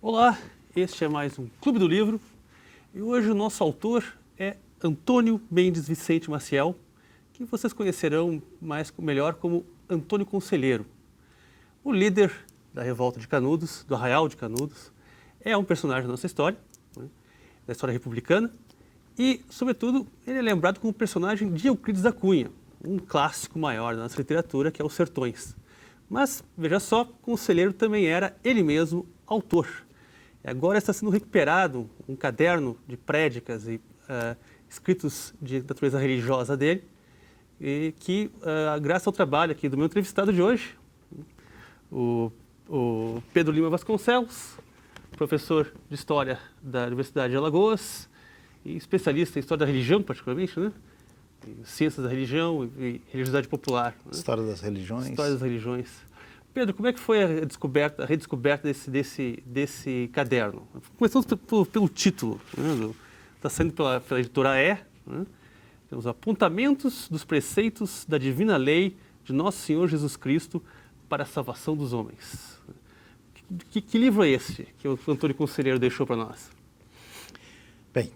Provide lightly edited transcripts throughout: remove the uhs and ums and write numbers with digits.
Olá, este é mais um Clube do Livro e hoje o nosso autor é Antônio Mendes Vicente Maciel, que vocês conhecerão melhor como Antônio Conselheiro. O líder da Revolta de Canudos, do Arraial de Canudos, é um personagem da nossa história, né, da história republicana, e, sobretudo, ele é lembrado como personagem de Euclides da Cunha, um clássico maior da nossa literatura, que é Os Sertões. Mas, veja só, Conselheiro também era ele mesmo autor. E agora está sendo recuperado um caderno de prédicas e escritos de natureza religiosa dele, e que, graças ao trabalho aqui do meu entrevistado de hoje, o Pedro Lima Vasconcelos, professor de História da Universidade de Alagoas e especialista em História da Religião, particularmente, né? Ciências da Religião e Religiosidade Popular. Né? História das Religiões. História das Religiões. Pedro, como é que foi a redescoberta desse caderno? Começamos pelo título, né? Está saindo pela editora E. Né? Temos Apontamentos dos Preceitos da Divina Lei de Nosso Senhor Jesus Cristo para a Salvação dos Homens. Que livro é este que o Antônio Conselheiro deixou para nós? Bem,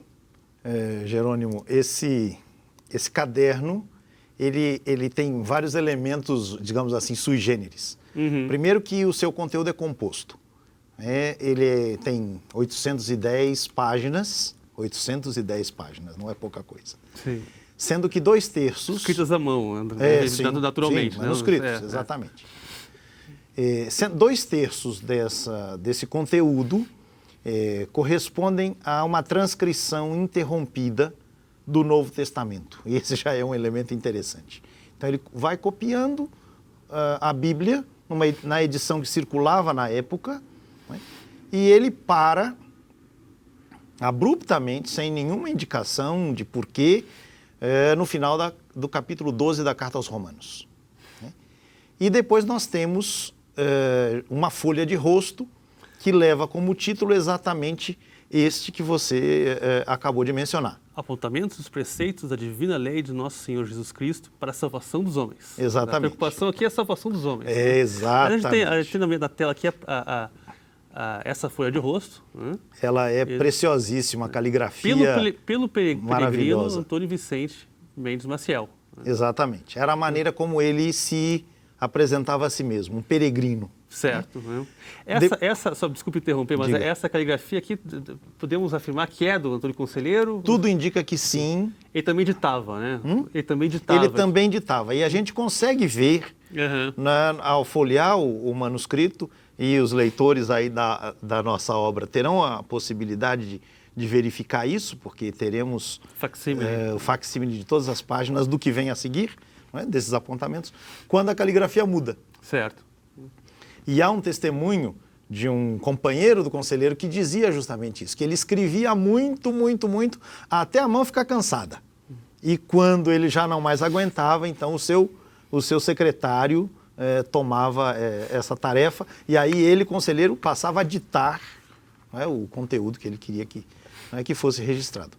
Jerônimo, esse caderno, ele tem vários elementos, digamos assim, sui generis. Uhum. Primeiro que o seu conteúdo é composto. Ele tem 810 páginas, não é pouca coisa. Sim. Sendo que 2/3... Escritas à mão, sim, naturalmente. Sim, manuscritos, exatamente. 2/3 desse conteúdo correspondem a uma transcrição interrompida do Novo Testamento. E esse já é um elemento interessante. Então ele vai copiando a Bíblia na edição que circulava na época, né? E ele para abruptamente, sem nenhuma indicação de porquê, no final do capítulo 12 da Carta aos Romanos. Né? E depois nós temos uma folha de rosto que leva como título exatamente este que você acabou de mencionar. Apontamentos dos preceitos da divina lei de Nosso Senhor Jesus Cristo para a salvação dos homens. Exatamente. A preocupação aqui é a salvação dos homens. Exatamente. A gente tem na tela aqui essa folha de rosto. Né? Ela é preciosíssima, a caligrafia pelo peregrino maravilhosa. Antônio Vicente Mendes Maciel. Né? Exatamente. Era a maneira como ele se apresentava a si mesmo, um peregrino. Certo. Né? Só desculpe interromper, mas essa caligrafia aqui, podemos afirmar que é do Antônio Conselheiro? Tudo indica que sim. Ele também ditava, né? Ele também ditava. E a gente consegue ver, ao folhear o manuscrito, e os leitores aí da nossa obra terão a possibilidade de verificar isso, porque teremos o facsímile de todas as páginas do que vem a seguir, né, desses apontamentos, quando a caligrafia muda. Certo. E há um testemunho de um companheiro do conselheiro que dizia justamente isso, que ele escrevia muito, até a mão ficar cansada. E quando ele já não mais aguentava, então o seu secretário tomava essa tarefa, e aí ele, conselheiro, passava a ditar, né, o conteúdo que ele queria que fosse registrado.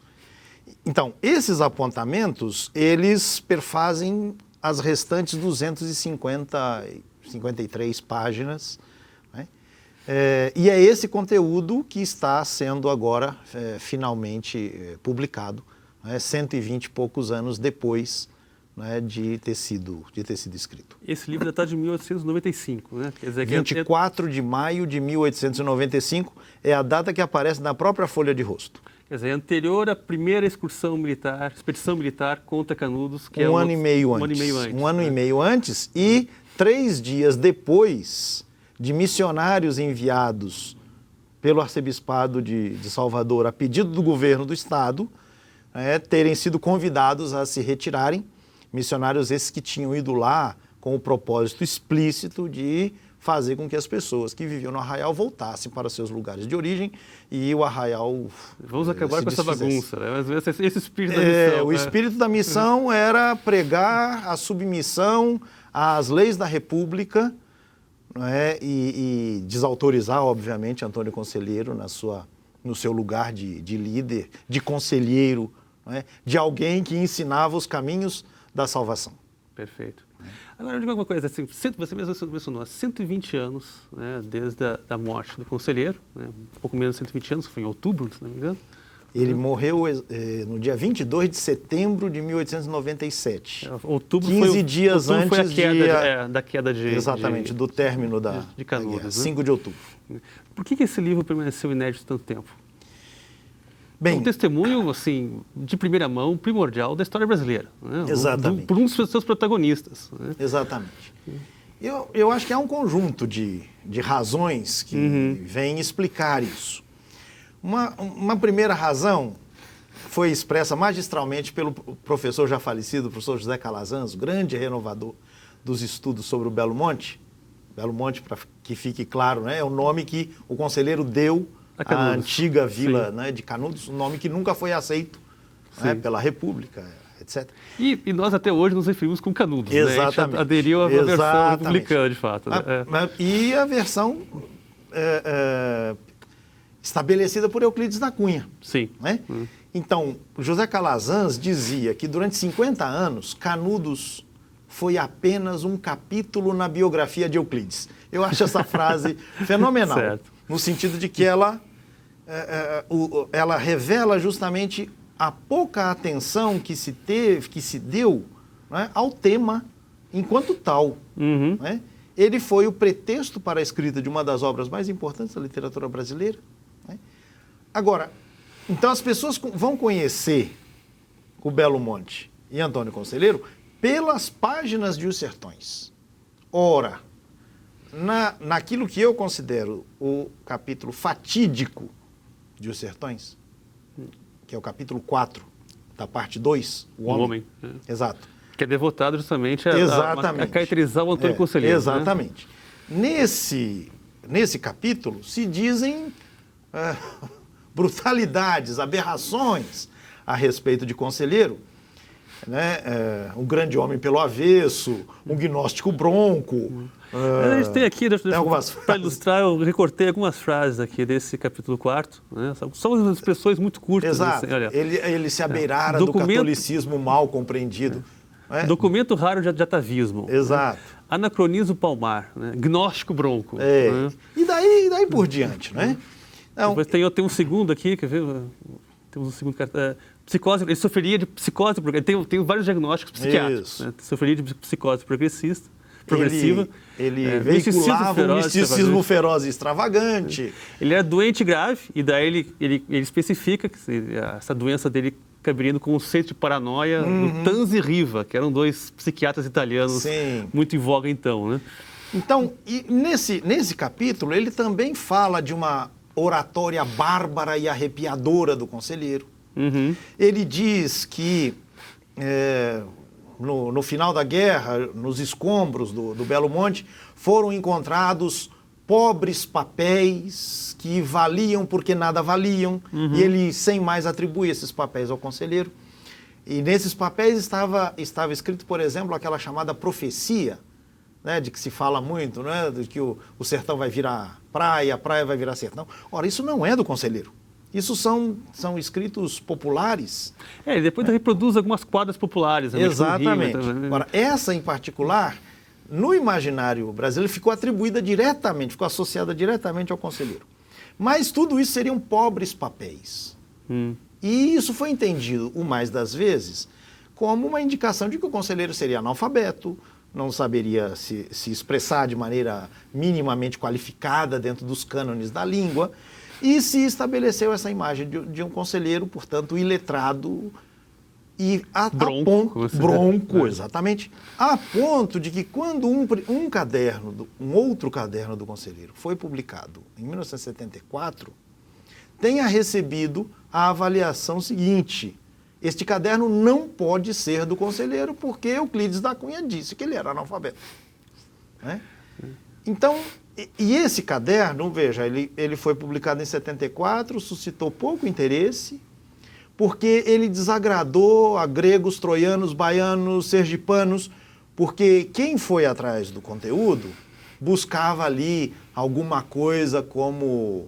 Então, esses apontamentos, eles perfazem as restantes 253 páginas, né? E é esse conteúdo que está sendo agora finalmente publicado, né, 120 e poucos anos depois, né, de ter sido escrito. Esse livro data de 1895, né? Quer dizer, 24 de maio de 1895 é a data que aparece na própria folha de rosto. Quer dizer, anterior à primeira expedição militar contra Canudos, que um ano e meio antes, e 3 dias depois de missionários enviados pelo arcebispado de Salvador a pedido do governo do estado, terem sido convidados a se retirarem, missionários esses que tinham ido lá com o propósito explícito de fazer com que as pessoas que viviam no Arraial voltassem para seus lugares de origem e o Arraial Vamos acabar com essa bagunça, né? Mas esse espírito da missão... O espírito da missão era pregar a submissão às leis da República, né? E desautorizar, obviamente, Antônio Conselheiro no seu lugar de líder, de conselheiro, né? De alguém que ensinava os caminhos da salvação. Perfeito. Agora, eu digo uma coisa, assim, você mesmo mencionou, 120 anos, né, desde a morte do conselheiro, né, um pouco menos de 120 anos, foi em outubro, se não me engano. Ele morreu no dia 22 de setembro de 1897. Outubro 15 foi, dias outubro foi a antes queda, da queda de... Exatamente, do término da Canudos, guerra, né? 5 de outubro. Por que esse livro permaneceu inédito tanto tempo? É Bem, um testemunho, assim, de primeira mão, primordial da história brasileira. Né? Exatamente. Por um dos seus protagonistas. Né? exatamente. Eu acho que há um conjunto de razões que vêm explicar isso. Uma primeira razão foi expressa magistralmente pelo professor já falecido, o professor José Calazans, grande renovador dos estudos sobre o Belo Monte. Belo Monte, para que fique claro, né, é o nome que o conselheiro deu à antiga vila, né, de Canudos, um nome que nunca foi aceito, né, pela República, etc. E nós até hoje nos referimos com Canudos. Exatamente. Né? A gente aderiu à versão republicana, de fato. Né? E a versão estabelecida por Euclides da Cunha. Sim. Né? Então, José Calazans dizia que durante 50 anos, Canudos foi apenas um capítulo na biografia de Euclides. Eu acho essa frase fenomenal, Certo. no sentido de que ela revela justamente a pouca atenção que se deu, né, ao tema enquanto tal. Né? Ele foi o pretexto para a escrita de uma das obras mais importantes da literatura brasileira. Né? Agora, então as pessoas vão conhecer o Belo Monte e Antônio Conselheiro pelas páginas de Os Sertões. Ora, naquilo que eu considero o capítulo fatídico de Os Sertões, que é o capítulo 4, da parte 2, o Homem. Exato. Que é devotado justamente a caracterizar o Antônio Conselheiro. Exatamente. Né? Nesse capítulo se dizem brutalidades, aberrações a respeito de Conselheiro, né? Um grande homem pelo avesso, um gnóstico bronco. A gente tem aqui, para ilustrar, eu recortei algumas frases aqui desse capítulo 4. Né? São expressões muito curtas. Exato. Assim, olha, ele se abeirara do catolicismo mal compreendido. Documento raro de atavismo. Exato. Né? Anacronismo palmar, né? Gnóstico bronco. Né? E daí por diante, né? Então, depois tem um segundo aqui, quer ver? Temos um segundo psicose, ele sofreria de psicose, tem vários diagnósticos psiquiátricos. Né? Sofreria de psicose progressiva. Ele veiculava um misticismo feroz e extravagante. Ele era doente grave, e daí ele especifica que essa doença dele caberia no conceito de paranoia do Tanzi Riva, que eram dois psiquiatras italianos muito em voga então. Né? Então, e nesse capítulo, ele também fala de uma oratória bárbara e arrepiadora do Conselheiro. Ele diz que no final da guerra, nos escombros do Belo Monte, foram encontrados pobres papéis que valiam porque nada valiam, e ele, sem mais, atribui esses papéis ao Conselheiro. E nesses papéis estava escrito, por exemplo, aquela chamada profecia, né, de que se fala muito, né, de que o sertão vai virar praia, a praia vai virar sertão. Ora, isso não é do Conselheiro. Isso são escritos populares. E depois reproduz algumas quadras populares. Exatamente. Agora, essa em particular, no imaginário brasileiro, ficou atribuída diretamente, ficou associada diretamente ao Conselheiro. Mas tudo isso seriam pobres papéis. E isso foi entendido, o mais das vezes, como uma indicação de que o Conselheiro seria analfabeto, não saberia se expressar de maneira minimamente qualificada dentro dos cânones da língua, e se estabeleceu essa imagem de um conselheiro, portanto, iletrado e bronco, exatamente, a ponto de que quando um outro caderno do Conselheiro foi publicado em 1974, tenha recebido a avaliação seguinte: este caderno não pode ser do Conselheiro porque Euclides da Cunha disse que ele era analfabeto. Né? Então, e esse caderno, veja, ele foi publicado em 74, suscitou pouco interesse, porque ele desagradou a gregos, troianos, baianos, sergipanos, porque quem foi atrás do conteúdo buscava ali alguma coisa como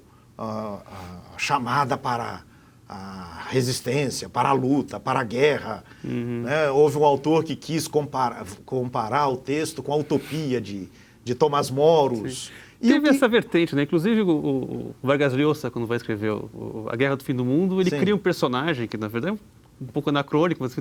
chamada para a resistência, para a luta, para a guerra. Né? Houve um autor que quis comparar o texto com a Utopia de Tomás Moros. Teve essa vertente, né? Inclusive o Vargas Llosa, quando vai escrever A Guerra do Fim do Mundo, ele cria um personagem que, na verdade, é um pouco anacrônico, mas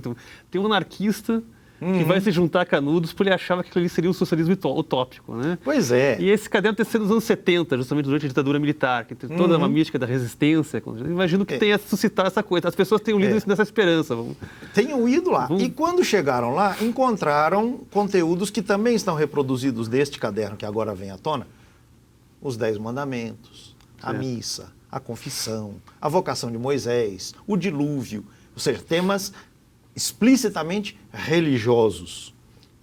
tem um anarquista que vai se juntar a Canudos porque ele achava que ele seria um socialismo utópico, né? Pois é. E esse caderno tem sido nos anos 70, justamente durante a ditadura militar, que tem toda uma mística da resistência. Imagino que tenha suscitado essa coisa. As pessoas tenham lido isso nessa esperança. Tenham ido lá. E quando chegaram lá, encontraram conteúdos que também estão reproduzidos deste caderno que agora vem à tona. Os 10 mandamentos, a missa, a confissão, a vocação de Moisés, o dilúvio, ou seja, temas explicitamente religiosos.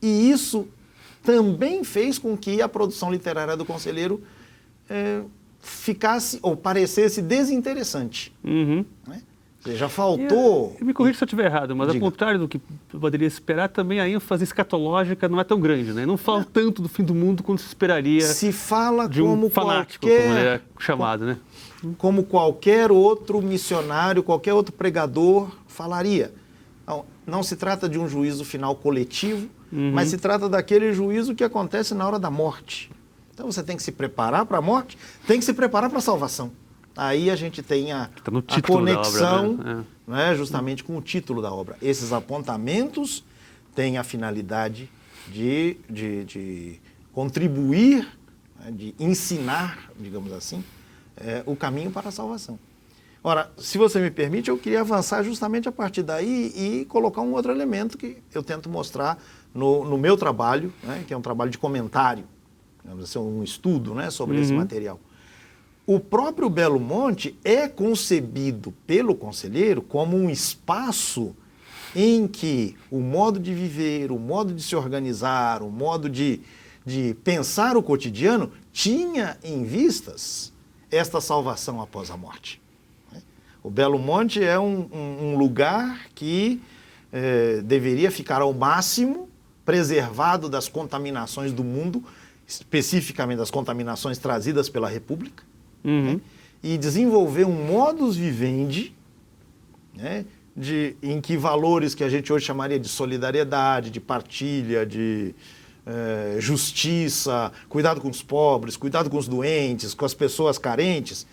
E isso também fez com que a produção literária do Conselheiro ficasse ou parecesse desinteressante. Né? Ou seja, faltou... Me corrija se eu estiver errado, mas ao contrário do que poderia esperar, também a ênfase escatológica não é tão grande, né? Não fala tanto do fim do mundo quanto se esperaria se fala de um fanático, como ele é chamado, né? Como qualquer outro missionário, qualquer outro pregador falaria. Não se trata de um juízo final coletivo, mas se trata daquele juízo que acontece na hora da morte. Então você tem que se preparar para a morte, tem que se preparar para a salvação. Aí a gente tem a conexão, obra, né, justamente com o título da obra. Esses apontamentos têm a finalidade de contribuir, né, de ensinar, digamos assim, o caminho para a salvação. Ora, se você me permite, eu queria avançar justamente a partir daí e colocar um outro elemento que eu tento mostrar no meu trabalho, né, que é um trabalho de comentário, digamos assim, um estudo, né, sobre esse material. O próprio Belo Monte é concebido pelo Conselheiro como um espaço em que o modo de viver, o modo de se organizar, o modo de pensar o cotidiano tinha em vistas esta salvação após a morte. O Belo Monte é um lugar que deveria ficar ao máximo preservado das contaminações do mundo, especificamente das contaminações trazidas pela República, né? E desenvolver um modus vivendi, né? Em que valores que a gente hoje chamaria de solidariedade, de partilha, de justiça, cuidado com os pobres, cuidado com os doentes, com as pessoas carentes,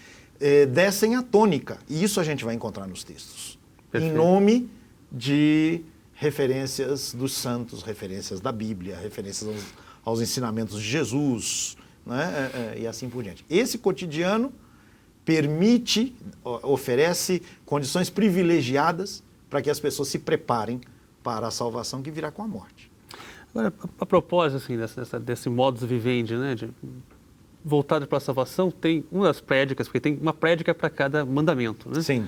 dessem a tônica. E isso a gente vai encontrar nos textos. Perfeito. Em nome de referências dos santos, referências da Bíblia, referências aos ensinamentos de Jesus, né? E assim por diante. Esse cotidiano oferece condições privilegiadas para que as pessoas se preparem para a salvação que virá com a morte. Agora, a propósito assim, desse modus vivendi, né, voltado para a salvação, tem uma das prédicas, porque tem uma prédica para cada mandamento, né? Sim.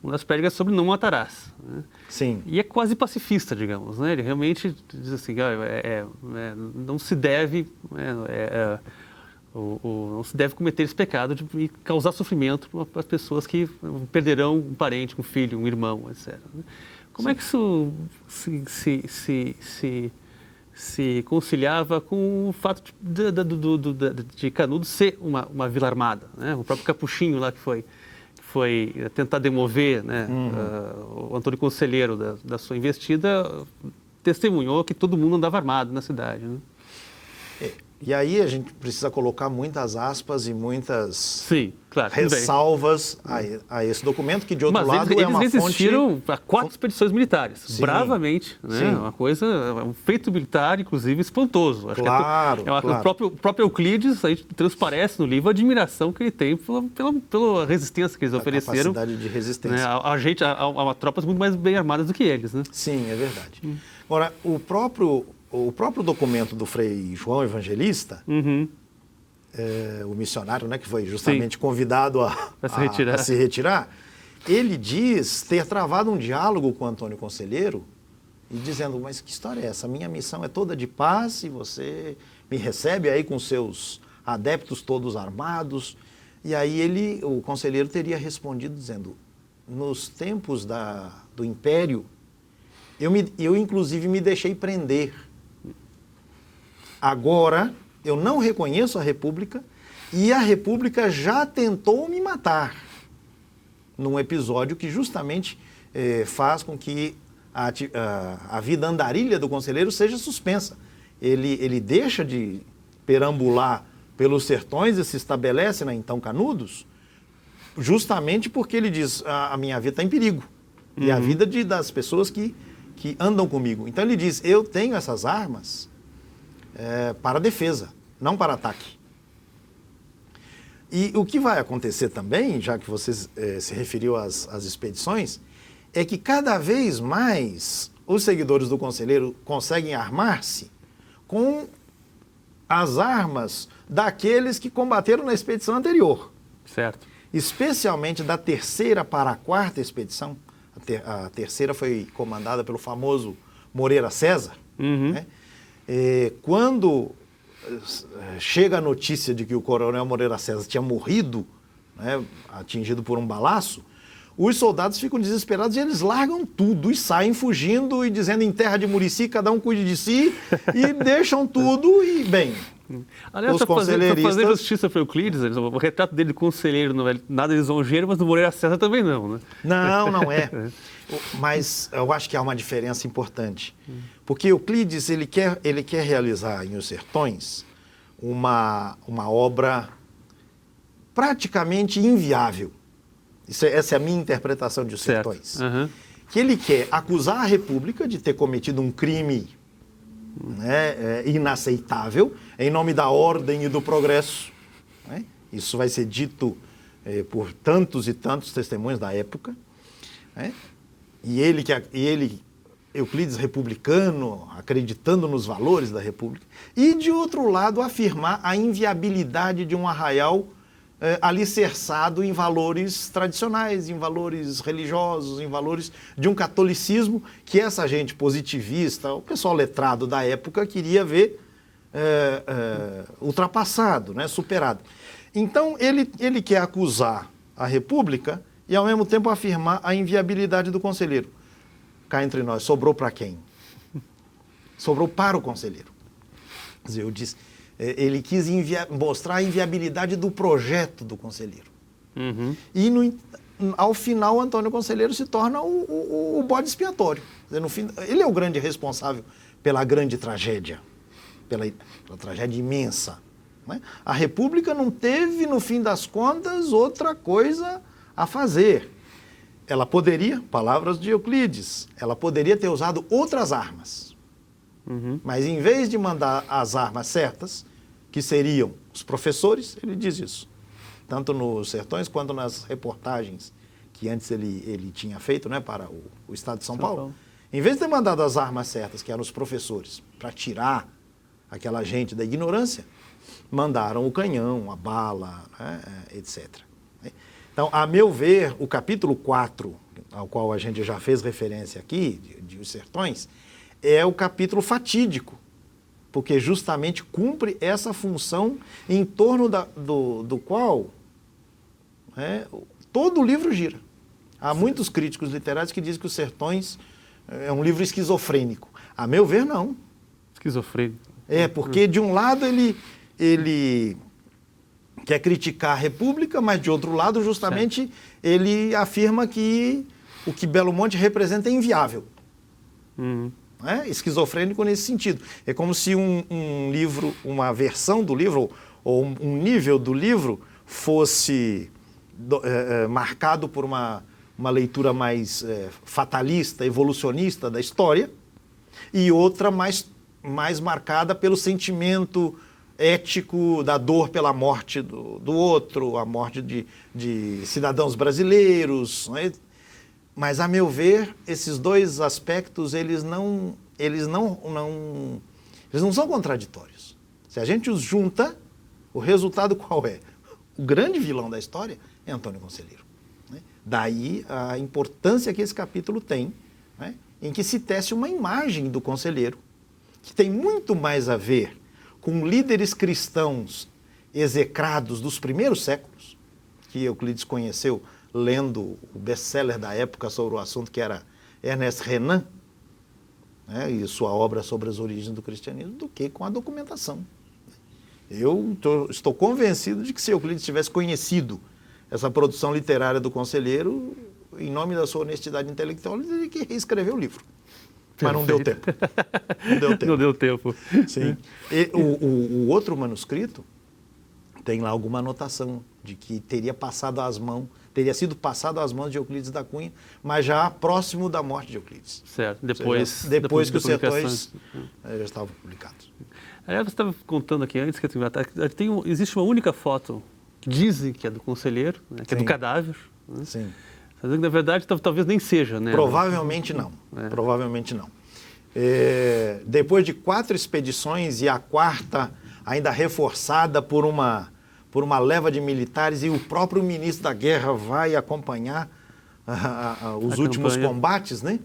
Uma das prédicas sobre não matarás, né? Sim. E é quase pacifista, digamos, né? Ele realmente diz assim, não se deve, não se deve cometer esse pecado de causar sofrimento para as pessoas que perderão um parente, um filho, um irmão, etc. Como é que isso se conciliava com o fato de Canudos ser uma vila armada, né? O próprio Capuchinho lá que foi tentar demover, né, o Antônio Conselheiro da sua investida, testemunhou que todo mundo andava armado na cidade, né? E aí a gente precisa colocar muitas aspas e muitas claro, ressalvas a esse documento, que de outro lado é uma fonte... Eles resistiram a 4 expedições militares, bravamente, né? Uma coisa, um feito militar, inclusive, espantoso. Acho claro. O próprio Euclides aí transparece no livro a admiração que ele tem pela resistência que eles ofereceram. A capacidade de resistência. Né? A tropas muito mais bem armadas do que eles, né? Sim, é verdade. Agora, o próprio documento do Frei João Evangelista, o missionário, né, que foi justamente convidado a se retirar, ele diz ter travado um diálogo com Antônio Conselheiro e dizendo, mas que história é essa? Minha missão é toda de paz e você me recebe aí com seus adeptos todos armados. E aí o Conselheiro teria respondido dizendo, nos tempos do Império, eu inclusive me deixei prender. Agora, eu não reconheço a República e a República já tentou me matar. num episódio que justamente faz com que a vida andarilha do conselheiro seja suspensa. Ele deixa de perambular pelos sertões e se estabelece na então Canudos, justamente porque ele diz, a minha vida está em perigo. E a vida das pessoas que andam comigo. Então ele diz, eu tenho essas armas para defesa, não para ataque. E o que vai acontecer também, já que você se referiu às expedições, é que cada vez mais os seguidores do conselheiro conseguem armar-se com as armas daqueles que combateram na expedição anterior. Certo. Especialmente da terceira para a quarta expedição. A terceira foi comandada pelo famoso Moreira César. Né? Quando chega a notícia de que o coronel Moreira César tinha morrido, né, atingido por um balaço, os soldados ficam desesperados e eles largam tudo e saem fugindo e dizendo em terra de Murici, cada um cuide de si, e deixam tudo e, bem... Aliás, os conselheiristas... fazer justiça para Euclides, o retrato dele de conselheiro não é nada lisonjeiro, mas do Moreira César também não, né? Não é. Mas eu acho que há uma diferença importante. Porque Euclides, ele quer realizar em Os Sertões uma obra praticamente inviável. Essa é a minha interpretação de Os Sertões. Que ele quer acusar a República de ter cometido um crime, né, inaceitável, em nome da ordem e do progresso. Né? Isso vai ser dito por tantos e tantos testemunhos da época. Né? E ele, Euclides republicano, acreditando nos valores da República. E, de outro lado, afirmar a inviabilidade de um arraial alicerçado em valores tradicionais, em valores religiosos, em valores de um catolicismo que essa gente positivista, o pessoal letrado da época, queria ver ultrapassado, né, superado. Então, ele quer acusar a República e, ao mesmo tempo, afirmar a inviabilidade do conselheiro. Cá entre nós, sobrou para quem? Sobrou para o conselheiro. Quer dizer, eu disse... Ele quis mostrar a inviabilidade do projeto do conselheiro. E, ao final, o Antônio Conselheiro se torna o bode expiatório. Quer dizer, no fim, ele é o grande responsável pela grande tragédia, pela tragédia imensa. Né? A República não teve, no fim das contas, outra coisa a fazer. Ela poderia, palavras de Euclides, ela poderia ter usado outras armas. Mas, em vez de mandar as armas certas, que seriam os professores, ele diz isso. Tanto nos Sertões quanto nas reportagens que antes ele tinha feito, né, para o Estado de São Paulo. Em vez de ter mandado as armas certas, que eram os professores, para tirar aquela gente da ignorância, mandaram o canhão, a bala, né, etc. Então, a meu ver, o capítulo 4, ao qual a gente já fez referência aqui, de Os Sertões, é o capítulo fatídico, porque justamente cumpre essa função em torno do qual todo o livro gira. Há muitos críticos literários que dizem que Os Sertões é um livro esquizofrênico. A meu ver, não. Esquizofrênico. Porque de um lado ele quer criticar a República, mas de outro lado, justamente, ele afirma que o que Belo Monte representa é inviável. Esquizofrênico nesse sentido. É como se um livro, uma versão do livro, ou um nível do livro, fosse marcado por uma leitura mais fatalista, evolucionista da história, e outra mais marcada pelo sentimento ético da dor pela morte do outro, a morte de cidadãos brasileiros, não é? Mas, a meu ver, esses dois aspectos, eles não são contraditórios. Se a gente os junta, o resultado qual é? O grande vilão da história é Antônio Conselheiro. Né? Daí a importância que esse capítulo tem, né? Em que se tece uma imagem do conselheiro, que tem muito mais a ver com líderes cristãos execrados dos primeiros séculos, que Euclides conheceu lendo o best-seller da época sobre o assunto, que era Ernest Renan, né, e sua obra sobre as origens do cristianismo, do que com a documentação. Eu estou convencido de que se Euclides tivesse conhecido essa produção literária do conselheiro, em nome da sua honestidade intelectual, ele teria que reescrever o livro. Mas não deu tempo. Não deu tempo. Não deu tempo. Sim. E o outro manuscrito tem lá alguma anotação de que teria sido passado às mãos de Euclides da Cunha, mas já próximo da morte de Euclides. Certo, depois que os sertões já estavam publicados. Aliás, você estava contando aqui antes que existe uma única foto que dizem que é do conselheiro, né, que é do cadáver. Né? Sim. Mas, na verdade, talvez nem seja, né? Provavelmente não. Provavelmente não. Depois de 4 expedições e a quarta ainda reforçada por uma leva de militares, e o próprio ministro da Guerra vai acompanhar os últimos combates, né?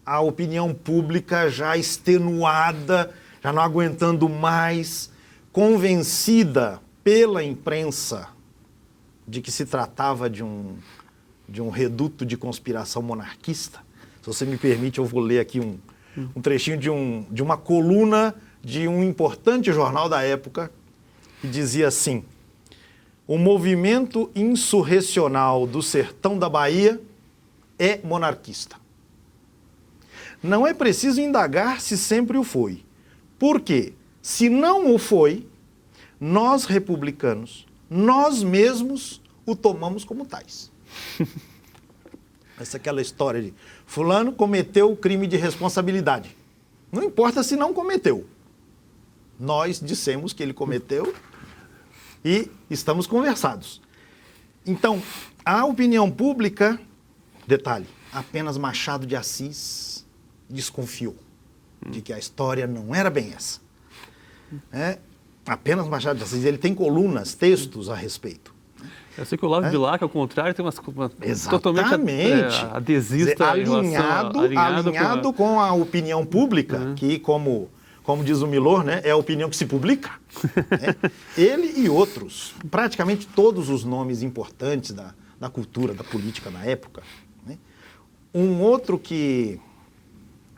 A opinião pública já extenuada, já não aguentando mais, convencida pela imprensa de que se tratava de um reduto de conspiração monarquista. Se você me permite, eu vou ler aqui um trechinho de uma coluna de um importante jornal da época, que dizia assim: o movimento insurrecional do sertão da Bahia é monarquista. Não é preciso indagar se sempre o foi, porque, se não o foi, nós republicanos, nós mesmos o tomamos como tais. Essa é aquela história de fulano cometeu o crime de responsabilidade. Não importa se não cometeu. Nós dissemos que ele cometeu e estamos conversados. Então, a opinião pública, detalhe, apenas Machado de Assis desconfiou de que a história não era bem essa. Apenas Machado de Assis, ele tem colunas, textos a respeito. Eu sei que o Olavo de Bilac, ao contrário, tem umas totalmente adesista, alinhado com a opinião pública, que, como diz o Milor, né, é a opinião que se publica. Né? Ele e outros, praticamente todos os nomes importantes da cultura, da política na época. Né? Um outro que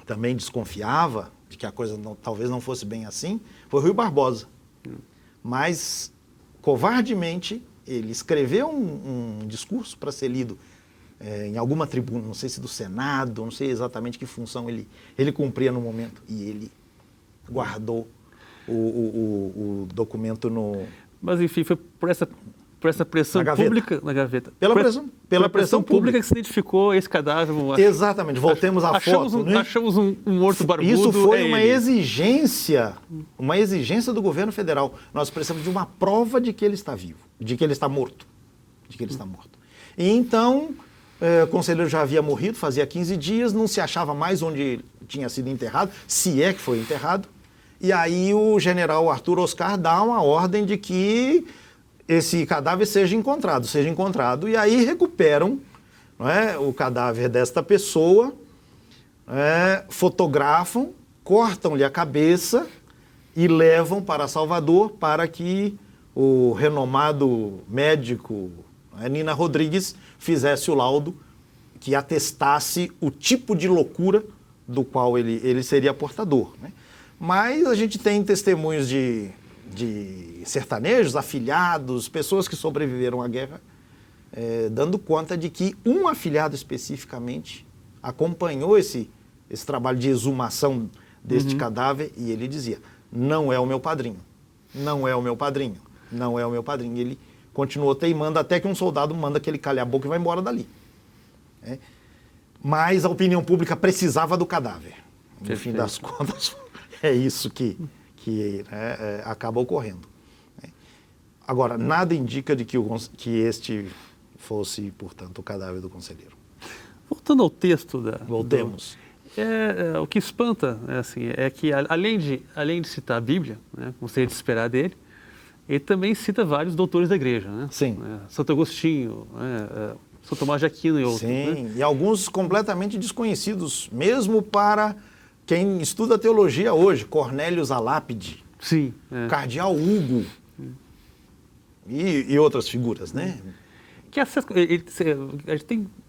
também desconfiava de que a coisa talvez não fosse bem assim foi Rui Barbosa. Mas, covardemente, ele escreveu um discurso para ser lido em alguma tribuna, não sei se do Senado, não sei exatamente que função ele cumpria no momento, e ele guardou o documento no... Mas, enfim, foi por essa pressão pública na gaveta. Pela pressão pública que se identificou esse cadáver. Exatamente, voltemos à foto. Achamos um morto barbudo. Isso foi uma exigência do governo federal. Nós precisamos de uma prova de que ele está vivo, de que ele está morto. E então, o conselheiro já havia morrido, fazia 15 dias, não se achava mais onde tinha sido enterrado, se é que foi enterrado. E aí o general Arthur Oscar dá uma ordem de que esse cadáver seja encontrado, e aí recuperam, não é, o cadáver desta pessoa, fotografam, cortam-lhe a cabeça e levam para Salvador para que o renomado médico Nina Rodrigues fizesse o laudo que atestasse o tipo de loucura do qual ele seria portador. Né? Mas a gente tem testemunhos de sertanejos, afilhados, pessoas que sobreviveram à guerra, dando conta de que um afilhado especificamente acompanhou esse trabalho de exumação deste cadáver, e ele dizia: não é o meu padrinho, não é o meu padrinho, não é o meu padrinho. E ele continuou teimando até que um soldado manda que ele calhe a boca e vai embora dali. Mas a opinião pública precisava do cadáver. No fim das contas, é isso que acaba ocorrendo. Agora, nada indica de que este fosse, portanto, o cadáver do conselheiro. Voltando ao texto Voltemos. O que espanta é que, além de citar a Bíblia, né, como seria de esperar dele, ele também cita vários doutores da igreja. Né? Sim. Santo Agostinho, São Tomás de Aquino e outros. Sim, né? E alguns completamente desconhecidos, mesmo para quem estuda teologia hoje. Cornélios Alápide, Sim, Cardeal Hugo e outras figuras, né? Que a gente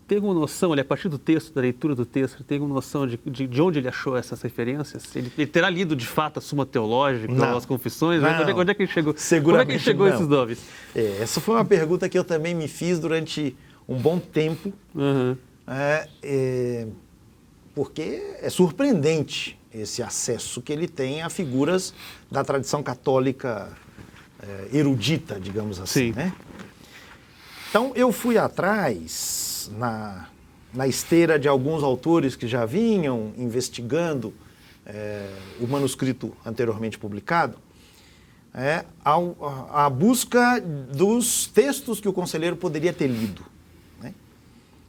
tem tem alguma noção, a partir do texto, da leitura do texto, ele tem alguma noção de onde ele achou essas referências? Ele terá lido, de fato, a Suma Teológica, Não. as Confissões? Não. Onde é que ele chegou? Seguramente Como é que ele chegou a não. esses nomes? Essa foi uma pergunta que eu também me fiz durante um bom tempo, Uhum. porque é surpreendente esse acesso que ele tem a figuras da tradição católica erudita, digamos assim. Sim. Né? Então, eu fui atrás, na esteira de alguns autores que já vinham investigando o manuscrito anteriormente publicado, a busca dos textos que o conselheiro poderia ter lido. Né?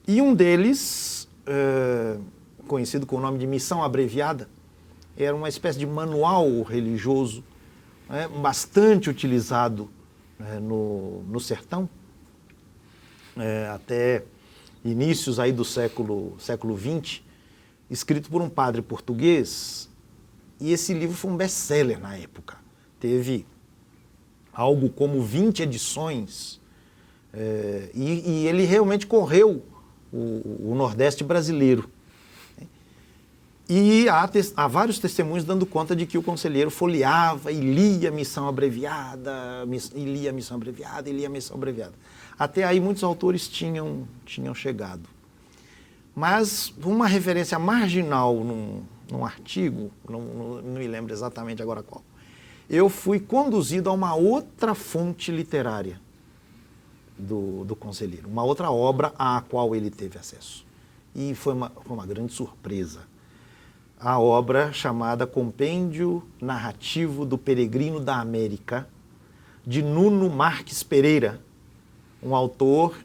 E um deles, conhecido com o nome de Missão Abreviada, era uma espécie de manual religioso, bastante utilizado no sertão, até inícios aí do século XX, escrito por um padre português, e esse livro foi um best-seller na época. Teve algo como 20 edições, e ele realmente correu o Nordeste brasileiro. E há vários testemunhos dando conta de que o conselheiro folheava e lia a Missão Abreviada, e lia a Missão Abreviada, e lia a Missão Abreviada. Até aí muitos autores tinham chegado. Mas uma referência marginal num artigo, não me lembro exatamente agora qual, eu fui conduzido a uma outra fonte literária do conselheiro, uma outra obra à qual ele teve acesso. E foi uma grande surpresa. A obra chamada Compêndio Narrativo do Peregrino da América, de Nuno Marques Pereira, um autor,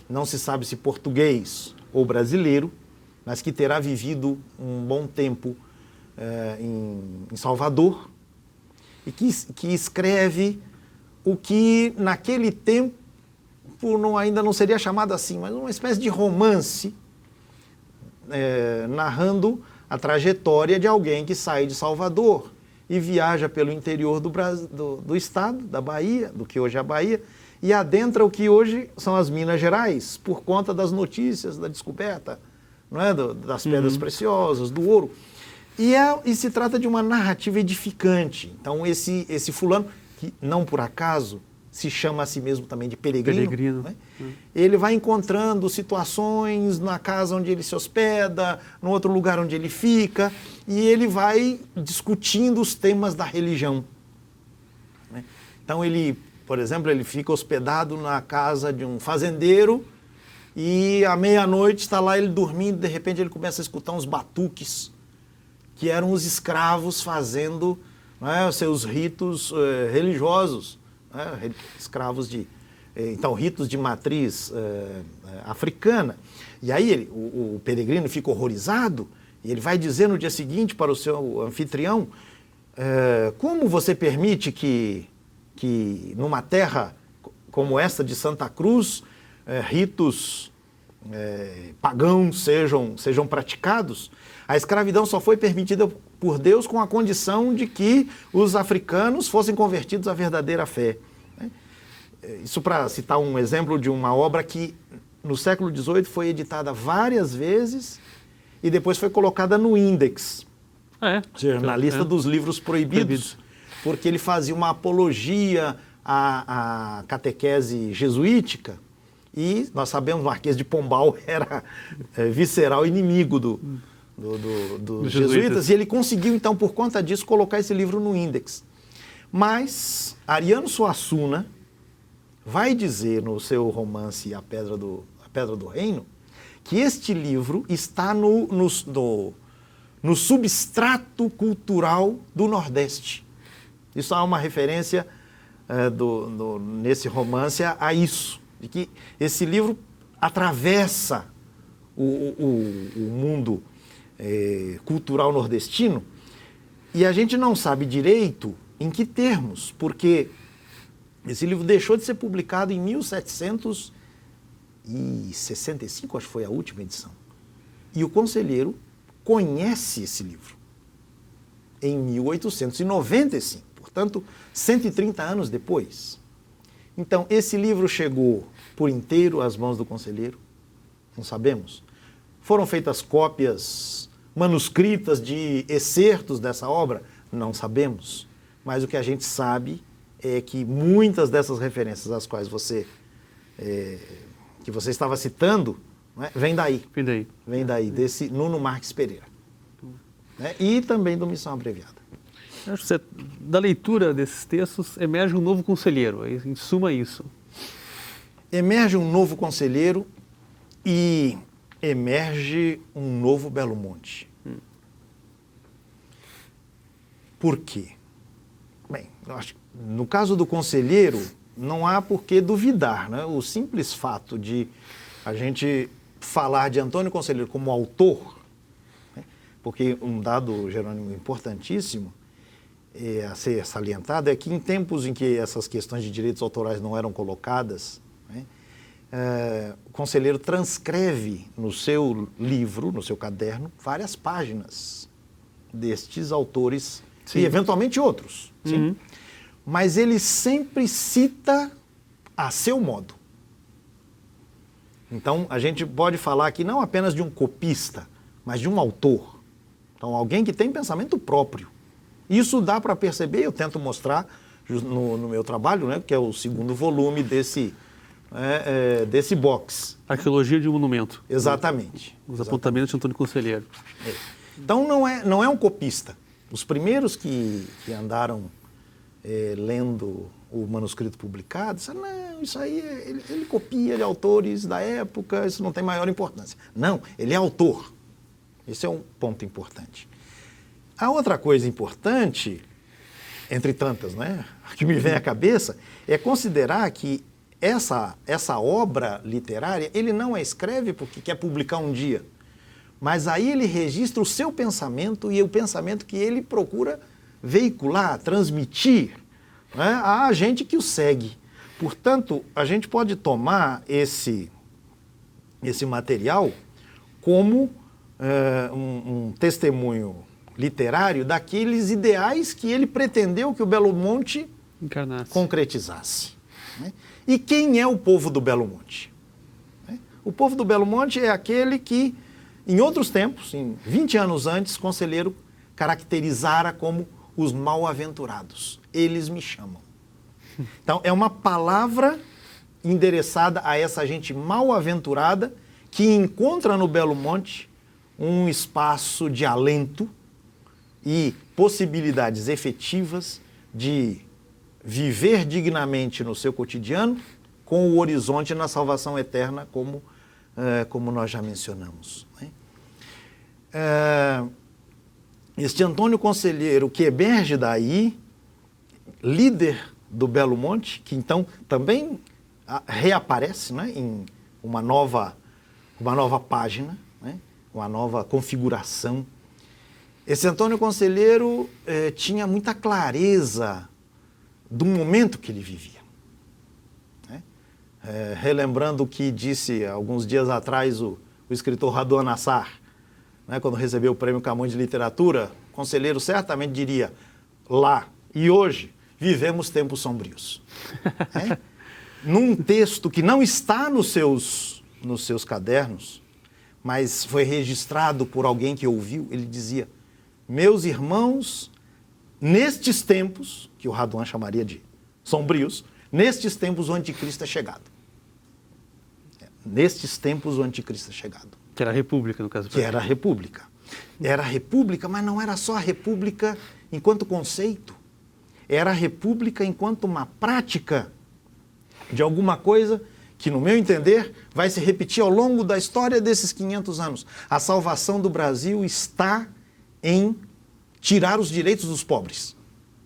não se sabe se português ou brasileiro, mas que terá vivido um bom tempo em Salvador, e que escreve o que naquele tempo ainda não seria chamado assim, mas uma espécie de romance, narrando a trajetória de alguém que sai de Salvador e viaja pelo interior do estado, da Bahia, do que hoje é a Bahia, e adentra o que hoje são as Minas Gerais, por conta das notícias, da descoberta, não é? Das pedras preciosas, do ouro. E se trata de uma narrativa edificante. Então, esse fulano, que não por acaso se chama a si mesmo também de peregrino. Né? Ele vai encontrando situações na casa onde ele se hospeda, no outro lugar onde ele fica, e ele vai discutindo os temas da religião. Né? Então, por exemplo, ele fica hospedado na casa de um fazendeiro e à meia-noite está lá ele dormindo, de repente ele começa a escutar uns batuques, que eram os escravos fazendo, né, os seus ritos religiosos. Escravos ritos de matriz africana. E aí o peregrino fica horrorizado e ele vai dizer no dia seguinte para o seu anfitrião, como você permite que numa terra como esta de Santa Cruz, ritos pagãos sejam praticados? A escravidão só foi permitida por Deus com a condição de que os africanos fossem convertidos à verdadeira fé. Isso para citar um exemplo de uma obra que no século XVIII foi editada várias vezes e depois foi colocada no Índex, ou seja, na lista dos livros proibidos, porque ele fazia uma apologia à catequese jesuítica, e nós sabemos que o Marquês de Pombal era visceral inimigo dos jesuítas, e ele conseguiu, então, por conta disso, colocar esse livro no Índex. Mas Ariano Suassuna vai dizer no seu romance A Pedra do Reino que este livro está no substrato cultural do Nordeste. Isso há uma referência nesse romance a isso, de que esse livro atravessa o mundo cultural nordestino, e a gente não sabe direito em que termos, porque esse livro deixou de ser publicado em 1765, acho que foi a última edição. E o conselheiro conhece esse livro em 1895, portanto, 130 anos depois. Então, esse livro chegou por inteiro às mãos do conselheiro, Não sabemos. Foram feitas cópias manuscritas de excertos dessa obra? Não sabemos. Mas o que a gente sabe é que muitas dessas referências às quais que você estava citando, né, vem daí. Vem daí, desse Nuno Marques Pereira. Né, e também do Missão Abreviada. Acho que da leitura desses textos emerge um novo conselheiro, em suma isso. Emerge um novo conselheiro e emerge um novo Belo Monte. Por quê? Bem, eu acho que no caso do conselheiro, não há por que duvidar, né? O simples fato de a gente falar de Antônio Conselheiro como autor, né? Porque um dado, Jerônimo, importantíssimo a ser salientado é que em tempos em que essas questões de direitos autorais não eram colocadas, né, o conselheiro transcreve no seu livro, no seu caderno, várias páginas destes autores. Sim. E eventualmente outros. Sim. Uhum. Mas ele sempre cita a seu modo. Então, a gente pode falar aqui não apenas de um copista, mas de um autor. Então, alguém que tem pensamento próprio. Isso dá para perceber, eu tento mostrar no meu trabalho, né, que é o segundo volume desse box. Arqueologia de um monumento. Exatamente. Os apontamentos de Antônio Conselheiro. Então, não é um copista. Os primeiros que andaram lendo o manuscrito publicado, disseram, não, isso aí, ele copia de autores da época, isso não tem maior importância. Não, ele é autor. Esse é um ponto importante. A outra coisa importante, entre tantas, né, que me vem à cabeça, é considerar que essa obra literária, ele não a escreve porque quer publicar um dia, mas aí ele registra o seu pensamento e o pensamento que ele procura veicular, transmitir, né, a gente que o segue. Portanto, a gente pode tomar esse material como um testemunho literário daqueles ideais que ele pretendeu que o Belo Monte concretizasse. Né? E quem é o povo do Belo Monte? O povo do Belo Monte é aquele que, em outros tempos, 20 anos antes, Conselheiro caracterizara como os mal-aventurados. Eles me chamam. Então, é uma palavra endereçada a essa gente mal-aventurada que encontra no Belo Monte um espaço de alento e possibilidades efetivas de viver dignamente no seu cotidiano com o horizonte na salvação eterna, como nós já mencionamos. Né? Este Antônio Conselheiro que emerge daí, líder do Belo Monte, que então também reaparece, né, em uma nova página, né, uma nova configuração. Esse Antônio Conselheiro tinha muita clareza do momento que ele vivia. Né? Relembrando o que disse alguns dias atrás o escritor Raduan Nassar, né, quando recebeu o Prêmio Camões de Literatura, o Conselheiro certamente diria, lá e hoje vivemos tempos sombrios. Né? Num texto que não está nos seus cadernos, mas foi registrado por alguém que ouviu, ele dizia, meus irmãos, nestes tempos, que o Raduan chamaria de sombrios, nestes tempos o anticristo é chegado. Nestes tempos o anticristo é chegado. Que era a República, no caso. Que era a República. Era a República, mas não era só a República enquanto conceito. Era a República enquanto uma prática de alguma coisa que, no meu entender, vai se repetir ao longo da história desses 500 anos. A salvação do Brasil está em tirar os direitos dos pobres.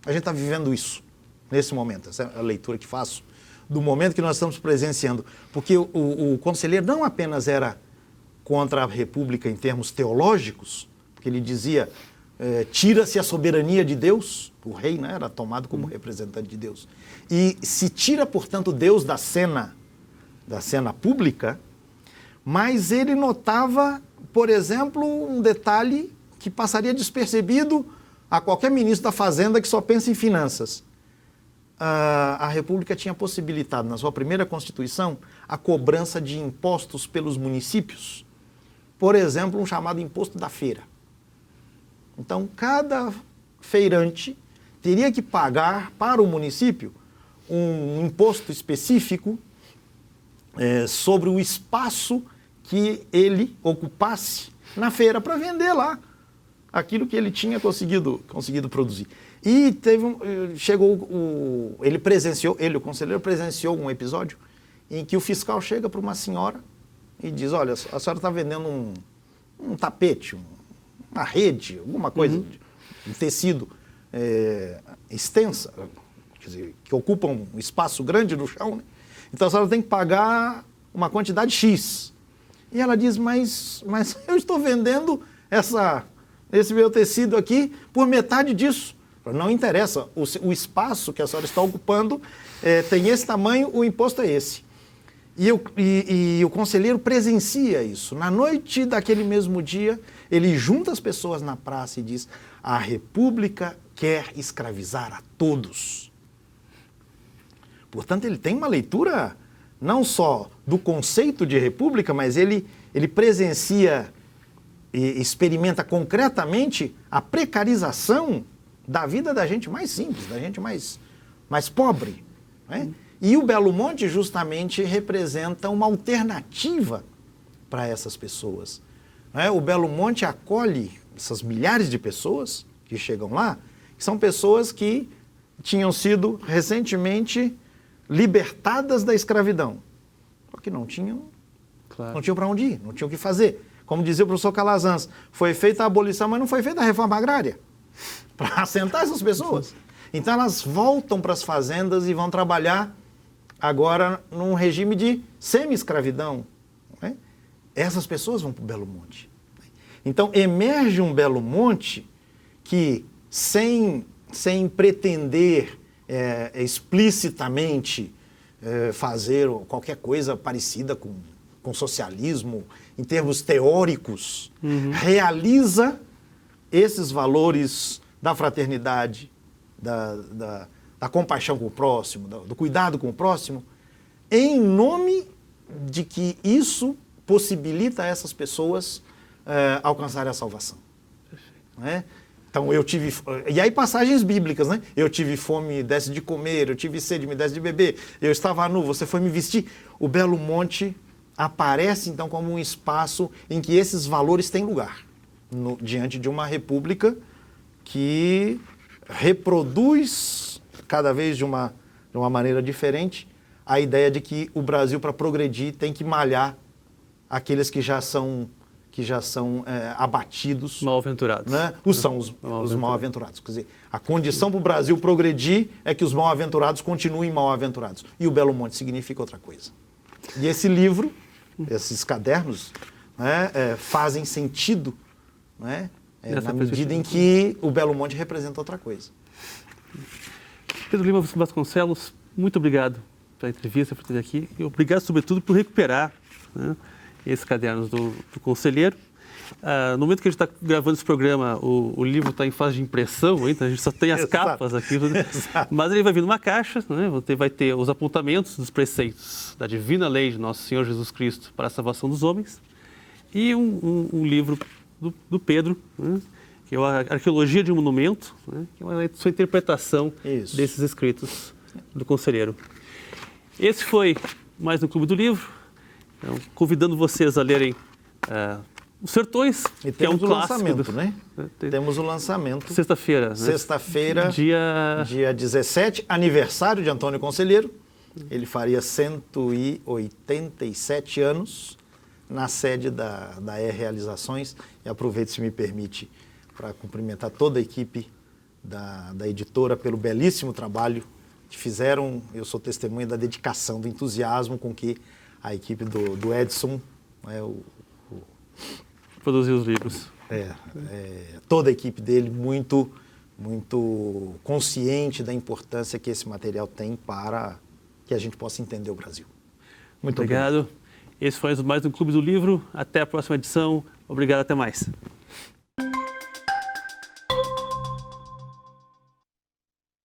A gente está vivendo isso nesse momento. Essa é a leitura que faço do momento que nós estamos presenciando. Porque o conselheiro não apenas era contra a República em termos teológicos, porque ele dizia, tira-se a soberania de Deus, o rei, né, era tomado como representante de Deus, e se tira, portanto, Deus da cena pública, mas ele notava, por exemplo, um detalhe que passaria despercebido a qualquer ministro da Fazenda que só pensa em finanças. a República tinha possibilitado, na sua primeira Constituição, a cobrança de impostos pelos municípios. Por exemplo, um chamado imposto da feira. Então, cada feirante teria que pagar para o município um imposto específico sobre o espaço que ele ocupasse na feira para vender lá aquilo que ele tinha conseguido produzir. E o conselheiro presenciou um episódio em que o fiscal chega para uma senhora e diz: olha, a senhora está vendendo um tapete, uma rede, alguma coisa, um tecido extensa, quer dizer, que ocupa um espaço grande no chão, né? Então a senhora tem que pagar uma quantidade X. E ela diz: mas eu estou vendendo esse meu tecido aqui por metade disso. Não interessa, o espaço que a senhora está ocupando tem esse tamanho, o imposto é esse. E o conselheiro presencia isso. Na noite daquele mesmo dia, ele junta as pessoas na praça e diz: a República quer escravizar a todos. Portanto, ele tem uma leitura não só do conceito de república, mas ele presencia e experimenta concretamente a precarização da vida da gente mais simples, da gente mais pobre, né? E o Belo Monte justamente representa uma alternativa para essas pessoas, né? O Belo Monte acolhe essas milhares de pessoas que chegam lá, que são pessoas que tinham sido recentemente libertadas da escravidão, porque não tinham para onde ir, não tinham o que fazer. Como dizia o professor Calazans, foi feita a abolição, mas não foi feita a reforma agrária para assentar essas pessoas. Então elas voltam para as fazendas e vão trabalhar agora num regime de semi-escravidão, né? Essas pessoas vão para o Belo Monte. Então emerge um Belo Monte que, sem pretender explicitamente fazer qualquer coisa parecida com socialismo, em termos teóricos, realiza esses valores da fraternidade, da compaixão com o próximo, do cuidado com o próximo, em nome de que isso possibilita a essas pessoas alcançarem a salvação. Né? Então e aí passagens bíblicas, né? Eu tive fome, me desse de comer, eu tive sede, me desse de beber, eu estava nu, você foi me vestir. O Belo Monte aparece então como um espaço em que esses valores têm lugar, diante de uma república que reproduz cada vez de uma maneira diferente a ideia de que o Brasil, para progredir, tem que malhar aqueles que já são abatidos. Mal-aventurados. Né? São os mal-aventurados. Quer dizer, a condição para o Brasil progredir é que os mal-aventurados continuem mal-aventurados. E o Belo Monte significa outra coisa. E esse livro, esses cadernos, né, fazem sentido, né, na medida em que o Belo Monte representa outra coisa. Pedro Lima Vasconcelos, muito obrigado pela entrevista, por ter aqui. E obrigado, sobretudo, por recuperar, né, esses cadernos do conselheiro. No momento que a gente está gravando esse programa, o livro está em fase de impressão, então a gente só tem as capas aqui. Mas ele vai vir numa caixa, né? Vai ter os apontamentos dos preceitos da divina lei de Nosso Senhor Jesus Cristo para a salvação dos homens e um livro do Pedro, né? Que é a Arqueologia de um Monumento, né? Que é a sua interpretação desses escritos do conselheiro. Esse foi mais um Clube do Livro, então, convidando vocês a lerem Os Sertões, e que é um clássico. Lançamento, né? Temos o lançamento. Sexta-feira. Né? Sexta-feira, dia 17, aniversário de Antônio Conselheiro. Ele faria 187 anos na sede da Realizações. E aproveito, se me permite, para cumprimentar toda a equipe da editora pelo belíssimo trabalho que fizeram. Eu sou testemunha da dedicação, do entusiasmo com que a equipe do Edson, produzir os livros. Toda a equipe dele muito consciente da importância que esse material tem para que a gente possa entender o Brasil. Muito obrigado. Esse foi mais um Clube do Livro. Até a próxima edição. Obrigado, até mais.